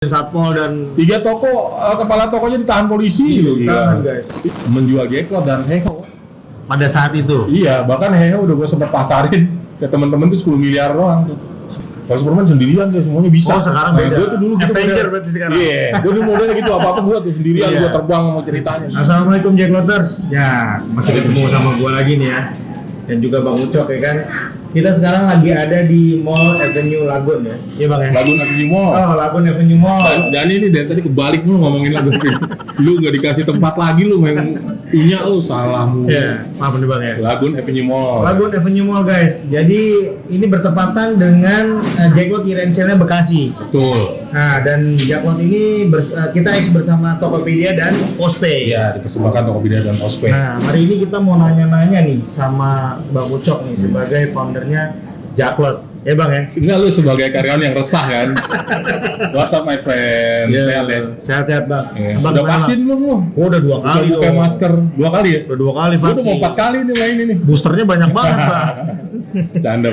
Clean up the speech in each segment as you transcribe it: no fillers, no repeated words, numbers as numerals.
Satpol dan 3 toko, kepala tokonya ditahan polisi loh, ditahan, guys. Menjual Jacklot dan Heho. Pada saat itu. Iya, bahkan Heho udah gue sempet pasarin ke temen-temen tuh 10 miliar doang tuh. Kalau Superman sendirian tuh semuanya bisa. Oh, sekarang beda. Gue tuh dulu gitu Avenger berarti sekarang. Iya, gue dulu modelnya gitu, apa-apa gue tuh sendirian, Iya. gue terbang mau ceritanya. Assalamualaikum Jackloters. Ya, masih ketemu sama gua lagi nih ya. Dan juga Bang Ucok ya kan. Kita sekarang lagi ada di Mall Avenue Lagun ya. Iya Bang ya. Lagun Avenue Mall. Oh, Lagun Avenue Mall. Dan ini dari tadi kebalik lu ngomongin Lagun. Lu gak dikasih tempat lagi lu yang punya lu salahmu. Ya, maaf nih Bang ya. Lagun Avenue Mall. Lagun Avenue Mall guys. Jadi ini bertepatan dengan Jacklot Year End Sale-nya Bekasi. Betul. Nah, dan Jacklot ini kita eks bersama Tokopedia dan Postpay. Iya, dipersembahkan Tokopedia dan Postpay. Nah, hari ini kita mau nanya-nanya nih sama Bang Ucok nih sebagai foundernya Jacklot. Ya Bang ya? Enggak, lu sebagai karyawan yang resah kan? What's up my friend? Sehat ya? Sehat-sehat Bang. Ya. Bang, Udah gimana, vaksin Bang? belum lu? Oh, udah 2 kali Udah pakai dong. masker 2 kali ya? Udah 2 kali Gua vaksin. tuh mau 4 kali nih main ini. Boosternya banyak banget Bang. Bercanda.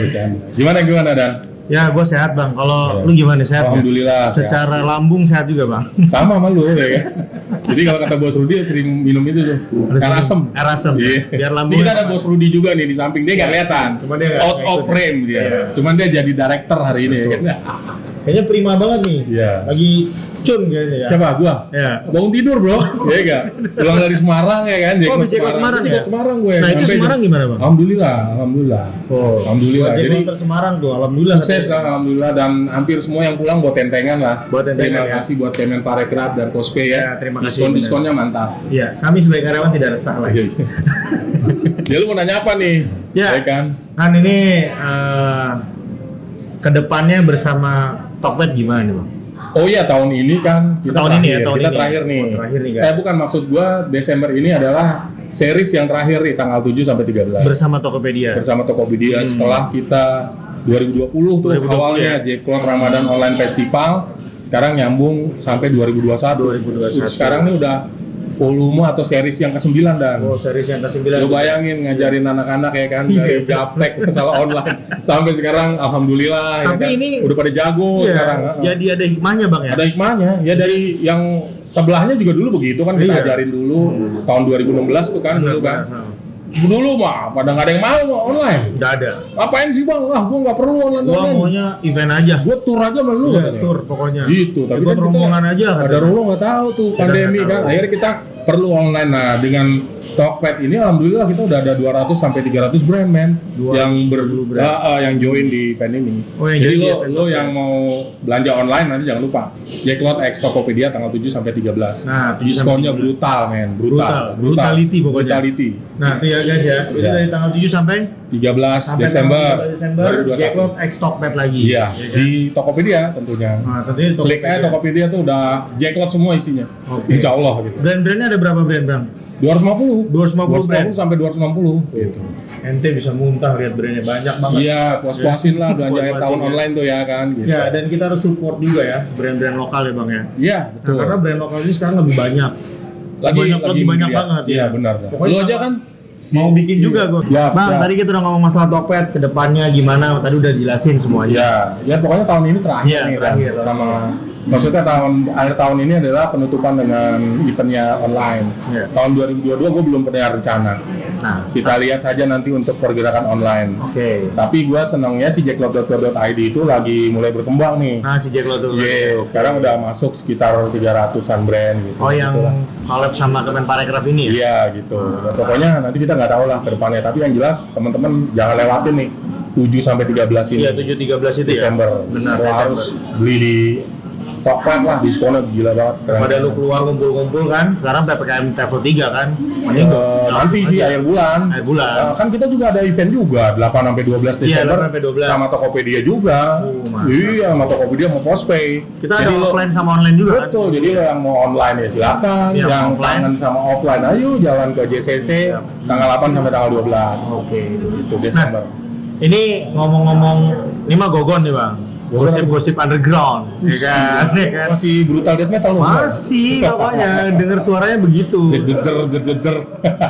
Gimana Dan? Ya, gue sehat Bang. Kalau Ya. lu gimana, sehat? Alhamdulillah. Ya? Secara lambung sehat juga Bang. Sama sama lu ya kan? Jadi kalau kata Bos Rudi sering minum itu tuh air asem. Air asem. Iya. Biar Ini lambungnya kita ada Bos Rudi juga nih di samping, dia nggak kelihatan. Cuma dia nggak out of ikut. frame dia. Iya. Cuman dia jadi director hari ini ya kan? Kayaknya prima banget nih. Iya. Lagi cun kayaknya ya. Siapa gua? Ya. Bangun tidur bro, ya enggak? Pulang dari Semarang ya kan? Oh, habis Jacklot Semarang ya? Jacklot Semarang gue. Nah, itu Sampai Semarang gimana Bang? Alhamdulillah. Oh, Alhamdulillah. Jadi Jadi Semarang tuh, alhamdulillah. sukses lah, alhamdulillah, dan hampir semua yang pulang buat tentengan lah. Buat tentengan, terima ya. kasih buat Kemenparekraf dan Postpay ya. Ya, terima kasih, Diskonnya mantap. Iya, kami sebagai karyawan tidak resah lah. Ya lu mau nanya apa nih? Ya. Kan? Kan ini kedepannya bersama Tokped gimana nih Bang? Oh iya, tahun ini kan kita Tahun ini ya, terakhir. tahun Kita ini. terakhir nih. Oh, terakhir nih, guys. Bukan, maksud gua Desember ini adalah series yang terakhir nih, tanggal 7 sampai 13. Bersama Tokopedia. Bersama Tokopedia setelah kita 2020 tuh 2020 awalnya ya. Jacklot Ramadan Online Festival, sekarang nyambung sampai 2021. 2021. Sekarang nih udah volume atau series yang ke-9 dan Oh, series yang ke-9. lu bayangin ngajarin anak-anak ya kan dari gaptek masalah online sampai sekarang alhamdulillah ya Tapi kan? ini udah pada jago iya, sekarang. jadi ada hikmahnya Bang ya? Ada hikmahnya ya, dari yang sebelahnya juga dulu begitu kan, kita Iya. ajarin dulu tahun 2016 tuh kan, dulu kan. Dulu mah pada nggak ada yang mau online. Nggak ada. Ngapain sih bang? Ah, gua nggak perlu online. Gua maunya event aja. Gua tur aja sama lu. Iya, katanya. tur pokoknya. Gitu. Tapi Ikut kan rombongan kita aja. ada katanya. rolo nggak tahu tuh Kita pandemi nggak kan. tahu. Akhirnya kita perlu online. Nah, dengan Tokped ini alhamdulillah kita udah ada 200 sampai 300 brand men 200 yang brand. yang join di event ini. Oh, yang Jadi join di lo event lo Tokped. yang mau belanja online nanti jangan lupa Jacklot X Tokopedia tanggal 7 sampai 13. Nah, 7 sampai diskonnya 13. brutal men, Brutality pokoknya. Brutality. Nah, itu ya guys ya. Itu Iya. dari tanggal 7 sampai 13 sampai Desember tanggal 13 Desember 2021. Jacklot X Tokped lagi. Iya, Ya kan? di Tokopedia tentunya. Nah, tentunya di Klik aja Tokopedia tuh udah Jacklot semua isinya. Oke. Insya Allah gitu. Brand-brandnya ada berapa brand Bang? 250 250 brand. sampai 260 gitu. Ente bisa muntah lihat brandnya banyak banget. Iya, puas-puasin lah belanja akhir Puas-puasin tahun ya. online tuh ya kan gitu. Ya, dan kita harus support juga ya brand-brand lokal ya Bang ya. Iya, Nah, betul. karena brand lokal ini sekarang lebih banyak. Lebih banyak melihat. banget Iya, ya. benar. Pokoknya Lu aja sama- kan Mau bikin juga gue. Ya, Bang, ya. tadi kita udah ngomong masalah Tokped ke depannya gimana, tadi udah jelasin semuanya. ya pokoknya tahun ini terakhir Iya, nih terakhir. kan. Sama maksudnya akhir tahun ini adalah penutupan dengan eventnya online. Iya. Tahun 2022 gue belum punya rencana. Nah, Kita lihat saja nanti untuk pergerakan online. oke. Tapi gue senangnya si jacklot.co.id itu lagi mulai berkembang nih. Nah, si Jacklot tuh. Iya, sekarang udah masuk sekitar 300-an brand gitu. Oh, yang Gitu lah. collab sama Kemenparekraf ini ya? Iya gitu. Dan pokoknya nanti kita nggak tahu lah ke depannya. Tapi yang jelas teman-teman jangan lewatin nih 7 sampai 13 ini. Iya, 7-13 itu Desember. ya. Benar, Lo harus beli di Tokped lah, diskonnya gila banget. Keren. Pada lu keluar ngumpul-ngumpul kan, sekarang PPKM level 3 kan. Mending Nanti sih akhir bulan. Akhir bulan. Kan kita juga ada event juga 8 sampai 12 Iya, Desember 8 sampai 12. sama Tokopedia juga. Mantap. Iya, sama Tokopedia sama Postpay. Kita Jadi ada lo- offline sama online juga kan. Betul, jadi lo yang mau online ya silakan, Yang yang offline. kangen sama offline ayo jalan ke JCC Siap. tanggal 8 sampai tanggal 12. Oke. Itu Desember. Ini ngomong-ngomong, ini mah gogon nih Bang. Gosip-gosip underground, ya kan? Ya kan? Masih brutal death metal lo. Masih, pokoknya denger suaranya begitu. Jejer.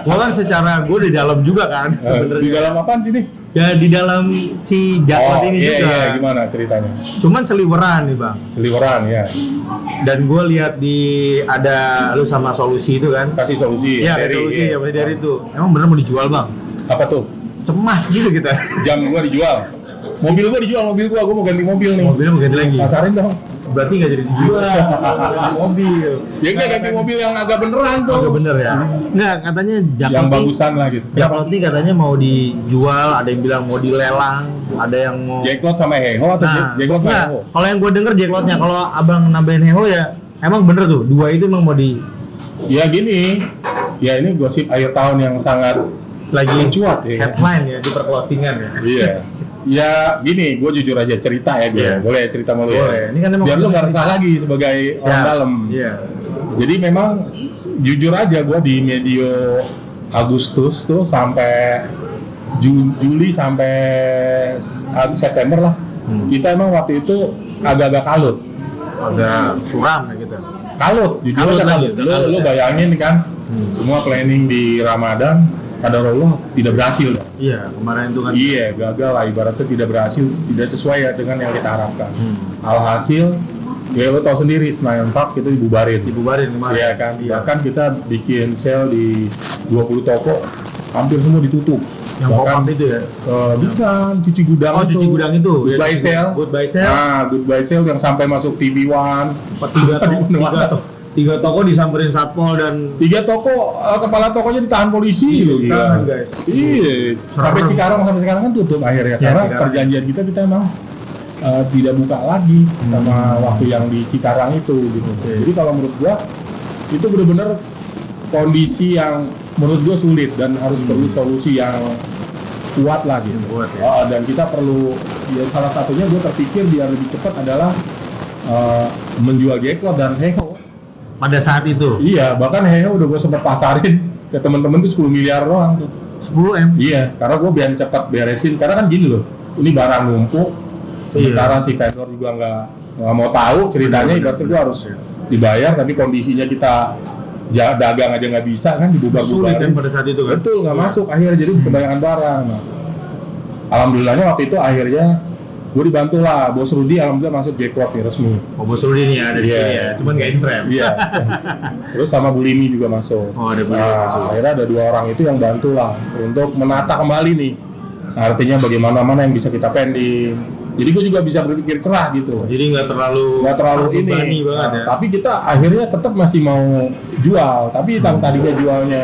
Gua kan secara gue di dalam juga kan Di sebenarnya. dalam apaan sih nih? Ya di dalam si Jaklot ini iya, juga. iya, gimana ceritanya? Cuman seliweran nih bang. Seliweran ya. Dan gue lihat di ada lu sama Solusi itu kan. Kasih solusi. Iya, Solusi ya dari itu. Emang bener mau dijual bang? Apa tuh? Cemas gitu kita. Jam gua dijual. Mobil gua mau ganti mobil nih. Mobilnya mau ganti lagi. Pasarin dong. Berarti nggak jadi dijual. mobil. Ya enggak ganti mobil yang agak beneran tuh. Agak bener ya. Nggak katanya Jaklot Yang nih- bagusan lah gitu. Jaklot ini katanya mau dijual, ada yang bilang mau dilelang, ada yang mau. Jaklot sama Heho atau Jaklot sama enggak. Heho? Kalau yang gue denger Jaklotnya, kalau abang nambahin Heho ya, emang bener tuh, dua itu emang mau di Ya gini. Ya ini gosip akhir tahun yang sangat lagi cuat ya. headline ya di perclothingan ya. Iya. Ya gini, gue jujur aja cerita ya gue. Iya. Boleh ya cerita sama lu Boleh. ya. Ini kan emang Biar lu nggak cerita. resah lagi sebagai orang dalam. Iya. Jadi memang jujur aja gue di medio Agustus tuh sampai Juli sampai September lah. Kita emang waktu itu agak-agak kalut. Agak suram ya kita. Kalut, jujur Kalut aja lagi, kalut. udah kalut Lu ya. bayangin kan, semua planning di Ramadan, kadarullah tidak berhasil. Iya, kemarin itu kan. Iya, gagal lah ibaratnya tidak berhasil, tidak sesuai ya dengan yang kita harapkan. Alhasil, ya lo tau sendiri Senayan Park itu dibubarin. Dibubarin kemarin. Iya kan, Iya. bahkan kita bikin sale di 20 toko, hampir semua ditutup. Yang pop-up itu ya. Bukan, cuci gudang Oh, cuci gudang itu. Goodbye Ya, sale. Goodbye sale. Nah, goodbye sale yang sampai masuk TV One. Tiga toko disamperin satpol dan 3 toko, kepala tokonya ditahan polisi Iya, loh, ditahan, gila. guys. Iya, sampai Cikarang sampai sekarang kan tutup akhirnya Ya, karena Cikarang. perjanjian kita emang tidak buka lagi sama waktu yang di Cikarang itu gitu. Oke. Jadi kalau menurut gua itu benar-benar kondisi yang menurut gua sulit dan harus perlu solusi yang kuat lah gitu. Kuat, ya. Dan kita perlu ya salah satunya gua terpikir biar lebih cepat adalah menjual Jaklot dan Heho. pada saat itu Iya, bahkan Heho udah gue sempet pasarin ke temen-temen tuh 10 miliar doang tuh. 10M. Iya, karena gue biar cepet beresin. Karena kan gini loh, ini barang numpuk. Sementara si vendor juga nggak mau tahu ceritanya. Ibaratnya gue harus dibayar, tapi kondisinya kita dagang aja nggak bisa kan Sulit kan dibubar-bubarin. pada saat itu kan. Betul, nggak masuk akhirnya jadi kebanyakan barang. Nah, alhamdulillahnya waktu itu akhirnya gue dibantu lah, Bos Rudi alhamdulillah masuk Jaklot nih resmi. Oh, Bos Rudi nih ada di Iya. sini ya. Cuman nggak in frame. Iya. Terus sama Bu Lini juga masuk. Oh, ada Bu Lini Nah, masuk. akhirnya ada 2 orang itu yang bantu lah untuk menata kembali nih. Nah, artinya bagaimana mana yang bisa kita pending. Jadi gue juga bisa berpikir cerah gitu. Jadi nggak terlalu ini. terbebani banget Nah, ya. tapi kita akhirnya tetap masih mau jual. Tapi yang tadinya jualnya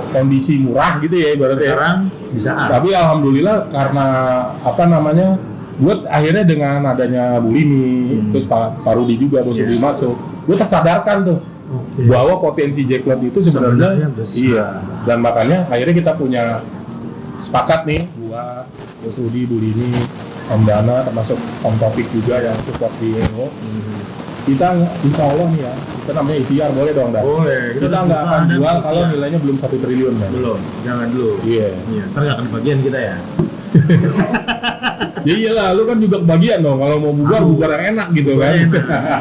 kondisi murah gitu ya ibaratnya. Sekarang bisa Tapi alhamdulillah karena apa namanya, gue akhirnya dengan adanya Bu Lini, terus Pak Rudi juga, Bos Rudi masuk, gue tersadarkan tuh Oke. bahwa potensi Jaklot itu sebenarnya besar. iya. Dan makanya akhirnya kita punya sepakat nih, gua, Bos Rudi, Bu Lini, Om Dana, termasuk Om Topik juga yang support di Heho. Kita insya Allah nih ya, kita namanya ikhtiar, boleh dong Dan? Boleh. Kita nggak akan ada jual kalau ikhtiar. nilainya belum 1 triliun kan? Belum, jangan dulu. Iya. Iya, ntar nggak akan kebagian kita ya. Ya iyalah, lu kan juga kebagian dong kalau mau bubar yang enak gitu kan.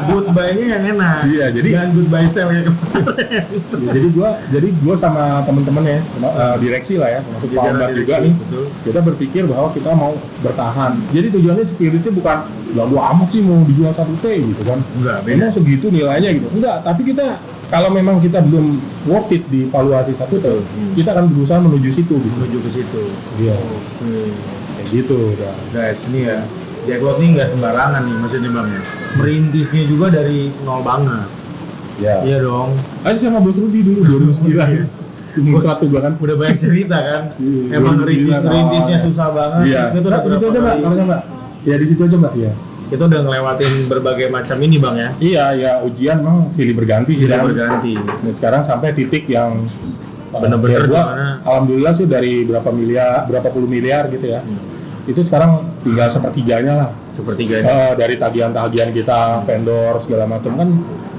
Goodbye-nya yang enak. Iya, jadi- jangan goodbye sale kayak kemarin. Ya, jadi gua sama temen-temen ya, direksi lah ya, termasuk Pak Jajaran Omar direksi, juga nih, betul. kita berpikir bahwa kita mau bertahan. Jadi tujuannya spiritnya bukan, lah gua amat sih mau dijual 1T gitu kan. Enggak, beda. Memang segitu nilainya gitu. Enggak, tapi kita kalau memang kita belum worth it di valuasi 1T, kita akan berusaha menuju situ gitu. Menuju ke situ. Iya, Oke. kayak gitu udah. Guys, ini ya. Jaklot ini nggak sembarangan nih maksudnya bang ya. Merintisnya juga dari nol banget. Ya. Iya dong. Aja sama Bos Rudi dulu 2009. Umur 1 gua kan. Udah banyak cerita kan. Iya, Emang 2009 rintisnya awalnya. susah banget. Iya. Terus kita udah Nah, di situ berapa aja Mbak, kali- kalau Mbak. Ya di situ aja Mbak, iya. Kita udah ngelewatin berbagai macam ini bang ya. Iya, ya ujian memang silih berganti sih. Tidak Dan. berganti. Dan sekarang sampai titik yang Bener-bener ya gua, dimana? alhamdulillah sih dari berapa puluh miliar gitu ya. Itu sekarang tinggal sepertiganya lah. Sepertiga ini. Dari tagihan-tagihan kita, vendor segala macam kan.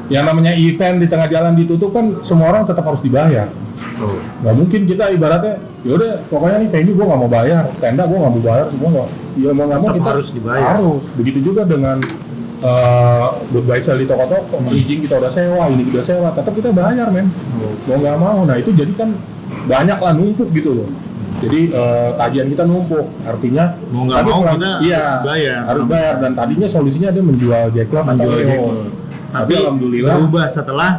Yang namanya event di tengah jalan ditutup kan semua orang tetap harus dibayar. Oh. Nggak mungkin kita ibaratnya, yaudah pokoknya nih venue gua nggak mau bayar, tenda gua nggak mau bayar, semua nggak. Ya mau nggak mau Tetap kita harus dibayar. Harus. Begitu juga dengan goodbye sale di toko-toko, izin kita udah sewa, ini udah sewa, tetap kita bayar men. Mau nggak mau. Nah itu jadi kan banyak lah numpuk gitu loh. Jadi tagihan kita numpuk, artinya Mau nggak tadi mau pulang- kita iya, harus bayar. dan tadinya solusinya dia menjual Jacklot atau Menjual Leo. Jacklot. Tapi alhamdulillah berubah setelah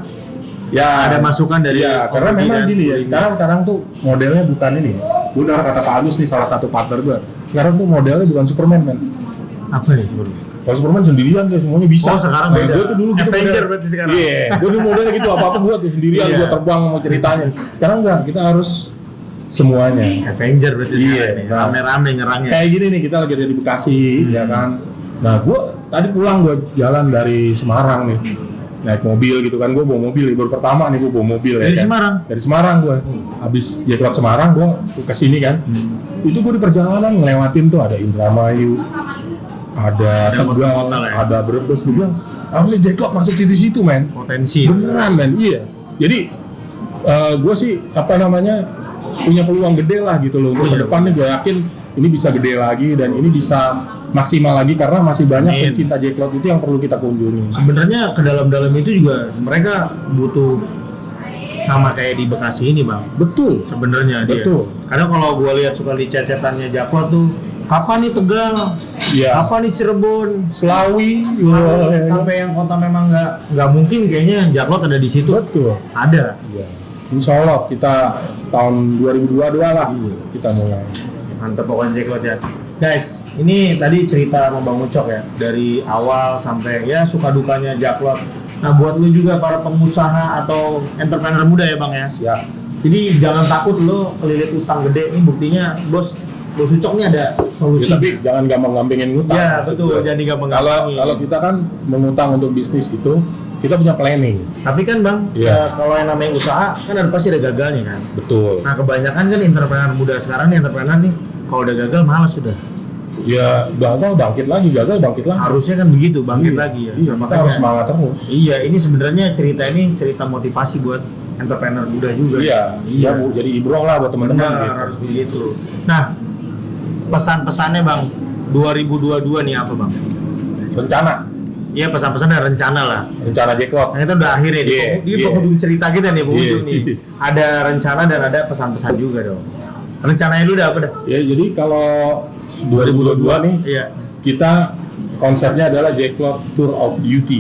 ya ada masukan dari ya, karena Komedi memang dan gini ya, Bulinya. sekarang tuh modelnya bukan ini. Benar kata Pak Agus nih, salah satu partner gue. Sekarang tuh modelnya bukan Superman, men. Apa nih sebelumnya? Kalau Superman sendirian tuh semuanya bisa. Oh, sekarang beda. Gue tuh dulu gitu Avenger model. berarti sekarang. Iya, gue dulu modelnya gitu, apa-apa gue tuh sendirian, Iya. gue terbang mau ceritanya. Sekarang enggak, kita harus semuanya. Avenger berarti Iya, sekarang nih. nah. Rame-rame nyerangnya. Kayak gini nih, kita lagi ada di Bekasi, ya kan. Nah, gue tadi pulang, gue jalan dari Semarang nih, naik mobil gitu kan. Gue bawa mobil, baru pertama nih gue bawa mobil Dari ya kan. Semarang? Dari Semarang gue. Habis Jacklot Semarang, gue kesini kan. Itu gue di perjalanan ngelewatin tuh ada Indramayu, ada Tegal, kota-kota lah ya. ada Brebes. Gue bilang, harusnya Jacklot masuk situ-situ, men. Potensi. Beneran, men. Iya. Jadi gue sih apa namanya punya peluang gede lah gitu loh untuk ke depan nih. Gue yakin ini bisa gede lagi dan ini bisa maksimal lagi karena masih banyak Amin. pencinta Jacklot itu yang perlu kita kunjungi. Sebenarnya ke dalam-dalam itu juga mereka butuh sama kayak di Bekasi ini, Bang. Betul. Sebenarnya dia. Betul. Karena kalau gue lihat suka di chat-chatannya Jacklot tuh, kapan nih Tegal? Iya. Kapan nih Cirebon? Selawi. Sampai yang kota memang nggak mungkin kayaknya Jacklot ada di situ. Betul. Ada. Iya. Insya Allah kita tahun 2022 lah kita mulai. Mantep pokoknya Jacklot ya. Guys, ini tadi cerita sama Bang Ucok ya, dari awal sampai ya suka dukanya Jacklot. Nah, buat lu juga para pengusaha atau entrepreneur muda ya Bang ya. Siap. Jadi jangan takut lu kelilit utang gede. Ini buktinya Bos Ucok nih ada Ya, solusi. tapi jangan gampang-gampangin ngutang. Ya, maksud betul. gue. Jangan Kalau kalau kita kan mengutang untuk bisnis itu, kita punya planning. Tapi kan Bang, Iya. kalau yang namanya usaha kan ada pasti ada gagalnya kan. Betul. Nah, kebanyakan kan entrepreneur muda sekarang nih, entrepreneur nih kalau udah gagal malas sudah. Ya gagal bangkit lagi, gagal bangkit lagi. Harusnya kan begitu, bangkit Iya, lagi ya. Iya, Nah, kita harus semangat terus. Iya, ini sebenarnya cerita ini cerita motivasi buat entrepreneur muda juga. Iya, iya. Bu. Jadi ibroh lah buat teman-teman. Benar, gitu. harus begitu. Nah, pesan-pesannya Bang, 2022 nih apa Bang? Rencana, Iya, pesan-pesan dan rencana lah. rencana Jacklot. Nah, itu udah akhirnya di Iya, di iya. penghujung cerita kita nih, penghujung Iya. nih. Ada rencana dan ada pesan-pesan juga dong. Rencananya dulu udah apa dah? Ya, jadi kalau 2022 nih, Iya. kita konsepnya adalah Jacklot Tour of Duty.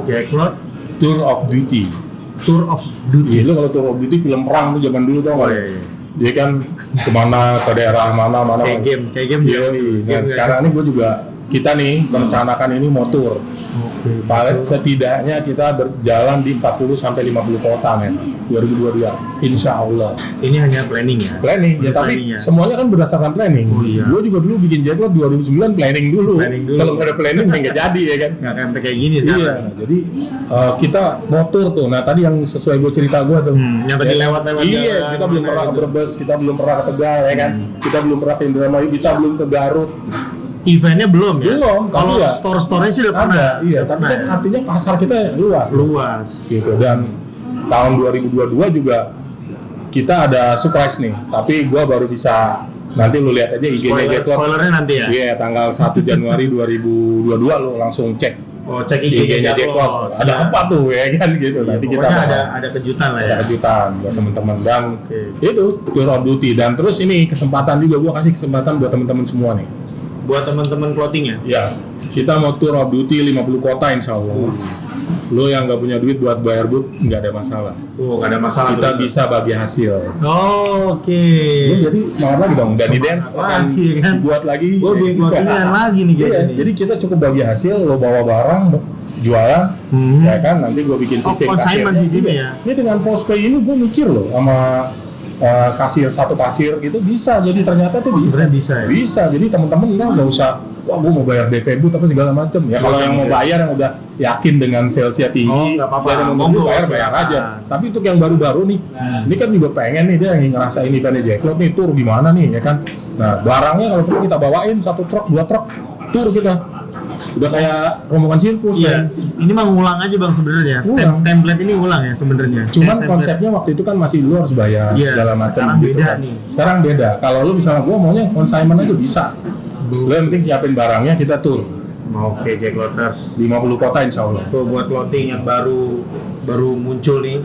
Jacklot Tour of Duty. Tour of Duty. Iya, lu kalau Tour of Duty film perang tuh zaman dulu tau Oh nggak? iya, iya. Dia kan kemana, ke daerah mana. Kayak game Iya, juga. nah Game sekarang ini gue juga, kita nih merencanakan ini mau tour. Oke. Paling setidaknya kita berjalan di 40 sampai 50 kota men 2022. Insya Allah. Ini hanya planning ya. Planning ya, Udah tapi planningnya. semuanya kan berdasarkan planning. Oh, iya. Gue juga dulu bikin Jacklot 2009 planning dulu. Planning dulu. Kalau nggak ada planning ya nggak jadi ya kan. Nggak sampai kayak gini Iya, sekarang. jadi kita mau tour tuh. Nah tadi yang sesuai gue cerita gue tuh. Yang tadi lewat-lewat Iya, jalan, kita belum mana pernah ke gitu. Brebes, kita belum pernah ke Tegal ya kan. Kita belum pernah ke Indramayu, kita belum ke Garut. Eventnya belum ya? Belum, Kalau tapi ya. store-store-nya sih udah pernah. Ada, iya. Udah Tapi pernah kan ya? artinya pasar kita luas. Luas. Gitu. Dan tahun 2022 juga kita ada surprise nih. Tapi gua baru bisa, nanti lu lihat aja IG-nya Jacklot. Spoilernya nanti ya? Iya, tanggal 1 Januari 2022 lu langsung cek Oh, cek IG-nya IG-nya Jacklot. Ada apa tuh ya kan gitu. Iya, Nanti kita pokoknya bakal- ada kejutan lah ya. ada kejutan buat teman-teman dan Oke. itu Tour of Duty. Dan terus ini kesempatan juga, gua kasih kesempatan buat teman-teman semua nih. Buat teman-teman clothing ya? Ya, kita mau Tour of Duty 50 kota insya Allah. Lo yang nggak punya duit buat bayar booth nggak ada masalah. Oh, nggak ada masalah. Kita tuh. bisa bagi hasil. Oh, oke. Lo jadi semangat lagi dong. Dan di Semangat dance akan lagi, kan? dibuat lagi. Gua bikin clothingan lagi nih Iya, kayaknya. jadi kita cukup bagi hasil. Lo bawa barang, jualan, ya kan? Nanti gue bikin Oh, sistem consignment kasirnya. sistemnya ya? Ini dengan postpay ini gue mikir loh sama kasir, satu kasir gitu bisa. Jadi ternyata tuh bisa. Sebenarnya bisa ya? Bisa. Jadi teman-teman nggak usah, wah gue mau bayar DP booth apa segala macam. Ya kalau yang mau bayar yang udah yakin dengan salesnya tinggi, Oh, nggak apa-apa. dan yang mau Monggo, bayar silakan. aja. Tapi untuk yang baru-baru nih, ini kan juga pengen nih dia yang ngerasain eventnya Jacklot nih, tour gimana nih ya kan. Nah barangnya kalau perlu kita bawain 1 truk, 2 truk, tour kita. Udah kayak rombongan sirkus Iya, kan. ini mah ngulang aja bang sebenarnya. Ngulang. Template ini ulang ya sebenarnya. Cuman Template. konsepnya waktu itu kan masih lu harus bayar Iya, segala macam sekarang gitu beda kan. nih. Sekarang beda. Kalau lu misalnya gua maunya consignment aja bisa. Lu yang penting siapin barangnya, kita tour Oke, Jackloters. 50 kota insya Allah. Tuh buat clothing yang baru baru muncul nih.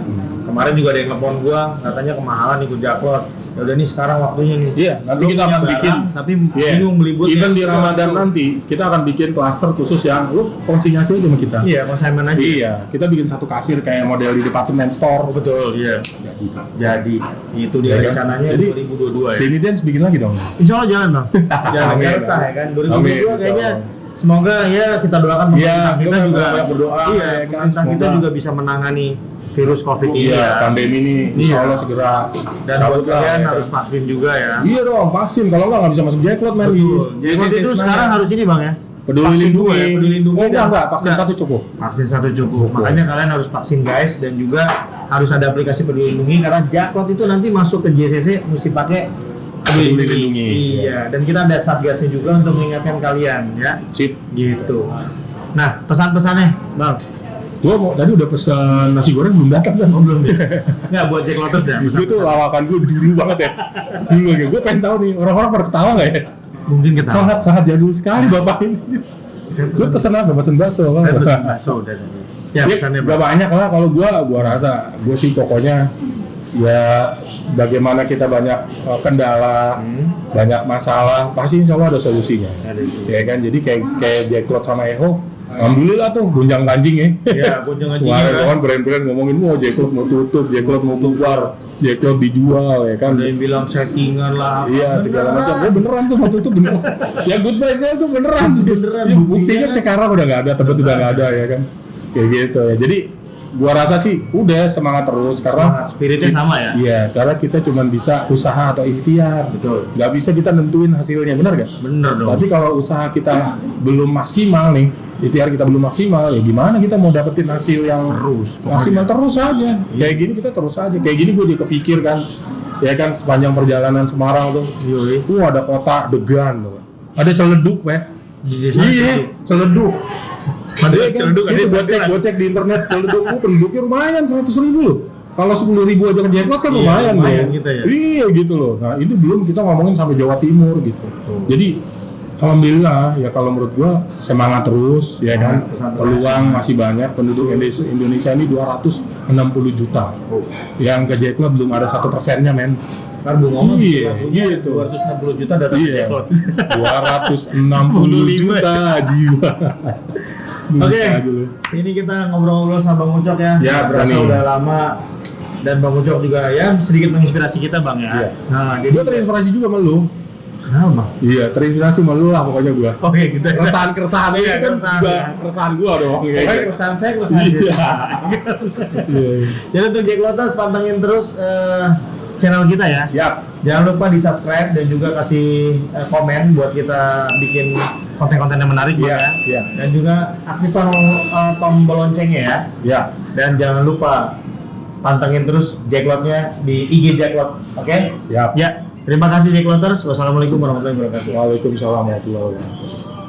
Kemarin juga ada yang telepon gua, katanya kemahalan ikut Jaklot. Ya udah nih sekarang waktunya nih. Iya, nanti Lu kita punya akan barang, bikin. tapi Iya. bingung beli bootnya. Even di Ramadan nanti kita akan bikin klaster khusus yang lu konsinyasi aja sama kita. Iya, consignment aja. Iya, kita bikin satu kasir kayak model di department Oh, store. betul, iya. Ya, gitu. Jadi itu dia Ya kan? rencananya Jadi, 2022 ya. Denny Dance bikin lagi dong. Insya Allah jalan bang. Jangan Amin. resah ya kan. 2022 Amin, kayaknya insya Allah. semoga ya kita doakan Iya, pemerintah kita kita juga banyak berdoa, Iya, ya kan, pemerintah kita semoga. juga bisa menangani virus COVID ini Iya, ya. pandemi ini Iya. insya Allah segera Dan buat cabut lah, kalian ya harus kan? vaksin juga ya. Iya dong, vaksin. Kalau nggak bisa masuk Jaklot men. Betul. Di Jaklot sisi itu sebenarnya. sekarang harus ini bang ya. Peduli Vaksin lindungi. dua ya, peduli lindungi. Oh, dan- enggak, vaksin enggak. satu cukup. Vaksin satu cukup. Cukup. Makanya kalian harus vaksin guys dan juga harus ada aplikasi peduli lindungi karena Jaklot itu nanti masuk ke JCC mesti pakai Peduli lindungi. Iya, dan kita ada satgasnya juga untuk mengingatkan kalian ya. Sip. Gitu. Nah, pesan-pesannya, Bang. Gua mau tadi udah pesan nasi goreng belum datang kan? Oh, belum ya? Nggak buat Jakloters dah. Gue tuh lawakan gue dulu banget ya. Dulu ya. Gue pengen tahu nih orang-orang pada ketawa nggak ya? Mungkin kita. Sangat jadul sekali bapak ini. Gue pesen apa? Pesen bakso. Saya Bang. pesan bakso udah tadi. Ya, pesannya Gak Bang. banyak lah kalau gua rasa. Gue sih pokoknya ya bagaimana kita banyak kendala, banyak masalah, pasti insya Allah ada solusinya. Ada itu. Ya kan, jadi kayak Jaklot sama Eho, alhamdulillah tuh gonjang ganjing ya. Ya, gonjang ganjing Wah, ya. kan brand-brand ngomongin mau Jaklot mau tutup, Jaklot mau keluar, Jaklot dijual ya kan. Ada yang bilang settingan lah. apa. Iya segala macam. Ya beneran tuh waktu itu beneran. Ya good price sale tuh beneran. Beneran, Ya, buktinya buktinya kan. Cikarang udah nggak ada, Tebet udah nggak ada ya kan. Kayak gitu ya. Jadi gua rasa sih udah semangat terus karena Semangat, spiritnya sama ya. iya, karena kita cuma bisa usaha atau ikhtiar. Betul. Nggak bisa kita nentuin hasilnya, benar gak? Bener dong. Tapi kalau usaha kita belum maksimal nih, ikhtiar kita belum maksimal, ya gimana kita mau dapetin hasil yang Terus, pokoknya. maksimal terus aja. Kayak gini kita terus aja. Kayak gini gue juga kepikir kan, ya kan sepanjang perjalanan Semarang tuh, Yoi. ada kota Degan, tuh. Ada Celeduk, Pak. Di desa Iya, itu. Celeduk. Ada Iya kan? Celeduk, ada Itu Celeduk. gue cek di internet Celeduk, penduduknya lumayan 100.000 loh. Kalau 10.000 aja ke Jaklot kan Iya, lumayan, lumayan loh. gitu ya. Iya gitu loh. Nah ini belum kita ngomongin sampai Jawa Timur gitu. Jadi alhamdulillah ya kalau menurut gua semangat terus ya kan. Pesan-pesan. Peluang masih banyak. Penduduk Indonesia ini 260 juta. Yang ke Jaklot belum ada 1%-nya men. Ntar Bu ngomong Iya, kita punya gitu. 260 juta datang ke Iya. Jaklot. 260 juta jiwa. Oke, Bisa aja lu. ini kita ngobrol-ngobrol sama Bang Ucok ya. Siap, Berasa Rani. udah lama dan Bang Ucok juga ya sedikit menginspirasi kita Bang ya. Iya. Nah, Gue jadi terinspirasi juga sama lu. kenapa Bang? Iya, terinspirasi sama lu lah pokoknya gua. Oke, gitu. Keresahan Iya, itu kan keresahan, juga ya. keresahan gua dong. Pokoknya keresahan saya keresahan Iya. dia. Iya. Jadi untuk Jakloters pantengin terus channel kita ya. Siap. Jangan lupa di subscribe dan juga kasih komen buat kita bikin konten-konten yang menarik Bang Iya, ya. iya. Dan juga aktifkan tombol loncengnya ya. Ya. Dan jangan lupa pantengin terus Jaklotnya di IG Jaklot. Oke? Siap. Ya. Terima kasih Jakloters. Wassalamualaikum warahmatullahi wabarakatuh. Waalaikumsalam warahmatullahi wabarakatuh.